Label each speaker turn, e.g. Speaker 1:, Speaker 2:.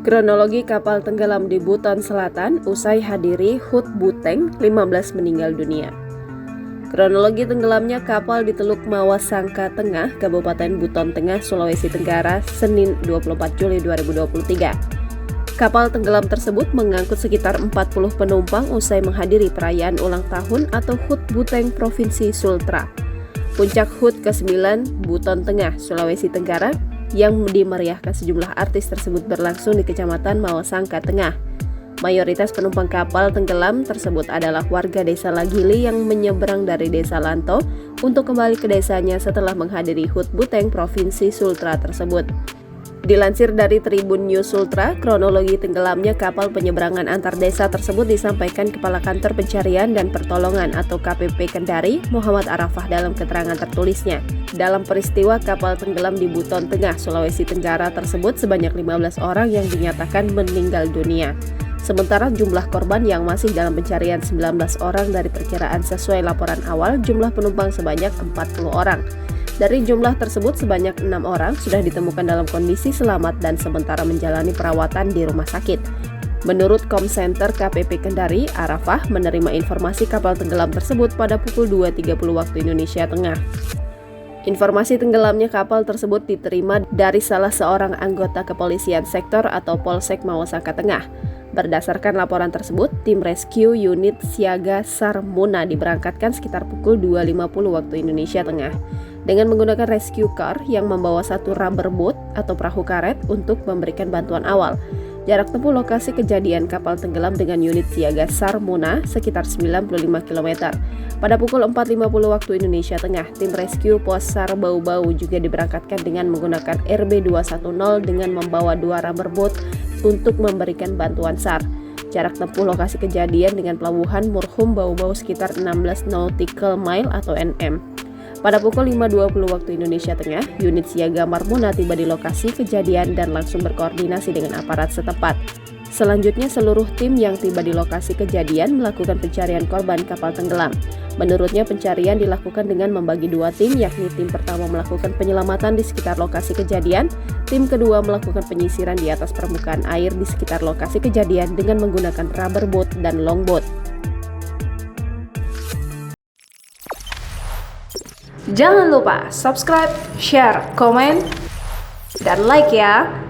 Speaker 1: Kronologi kapal tenggelam di Buton Selatan usai hadiri HUT Buteng 15 meninggal dunia. Kronologi tenggelamnya kapal di Teluk Mawasangka Tengah, Kabupaten Buton Tengah, Sulawesi Tenggara, Senin 24 Juli 2023. Kapal tenggelam tersebut mengangkut sekitar 40 penumpang usai menghadiri perayaan ulang tahun atau HUT Buteng Provinsi Sultra. Puncak HUT ke-9 Buton Tengah, Sulawesi Tenggara yang dimeriahkan sejumlah artis tersebut berlangsung di Kecamatan Mawasangka Tengah. Mayoritas penumpang kapal tenggelam tersebut adalah warga desa Lagili yang menyeberang dari desa Lanto untuk kembali ke desanya setelah menghadiri HUT Buteng Provinsi Sultra tersebut. Dilansir dari Tribun News Sultra, kronologi tenggelamnya kapal penyeberangan antar desa tersebut disampaikan Kepala Kantor Pencarian dan Pertolongan atau KPP Kendari, Muhammad Arafah dalam keterangan tertulisnya. Dalam peristiwa kapal tenggelam di Buton Tengah, Sulawesi Tenggara tersebut sebanyak 15 orang yang dinyatakan meninggal dunia. Sementara jumlah korban yang masih dalam pencarian 19 orang dari perkiraan sesuai laporan awal jumlah penumpang sebanyak 40 orang. Dari jumlah tersebut sebanyak 6 orang sudah ditemukan dalam kondisi selamat dan sementara menjalani perawatan di rumah sakit. Menurut Komsenter KPP Kendari, Arafah menerima informasi kapal tenggelam tersebut pada pukul 2.30 waktu Indonesia Tengah. Informasi tenggelamnya kapal tersebut diterima dari salah seorang anggota kepolisian sektor atau Polsek Mawasangka Tengah. Berdasarkan laporan tersebut, tim rescue unit siaga SAR Muna diberangkatkan sekitar pukul 2.50 waktu Indonesia Tengah dengan menggunakan rescue car yang membawa satu rubber boat atau perahu karet untuk memberikan bantuan awal. Jarak tempuh lokasi kejadian kapal tenggelam dengan unit siaga SAR Muna sekitar 95 km. Pada pukul 4.50 waktu Indonesia Tengah, tim rescue pos SAR Bau-Bau juga diberangkatkan dengan menggunakan RB210 dengan membawa dua rubber boat untuk memberikan bantuan SAR. Jarak tempuh lokasi kejadian dengan pelabuhan Murhum Bau-Bau sekitar 16 nautical mile atau nm. Pada pukul 5.20 waktu Indonesia Tengah, unit siaga Marmuna tiba di lokasi kejadian dan langsung berkoordinasi dengan aparat setempat. Selanjutnya, seluruh tim yang tiba di lokasi kejadian melakukan pencarian korban kapal tenggelam. Menurutnya, pencarian dilakukan dengan membagi dua tim, yakni tim pertama melakukan penyelamatan di sekitar lokasi kejadian, tim kedua melakukan penyisiran di atas permukaan air di sekitar lokasi kejadian dengan menggunakan rubber boat dan longboat.
Speaker 2: Jangan lupa subscribe, share, komen, dan like ya!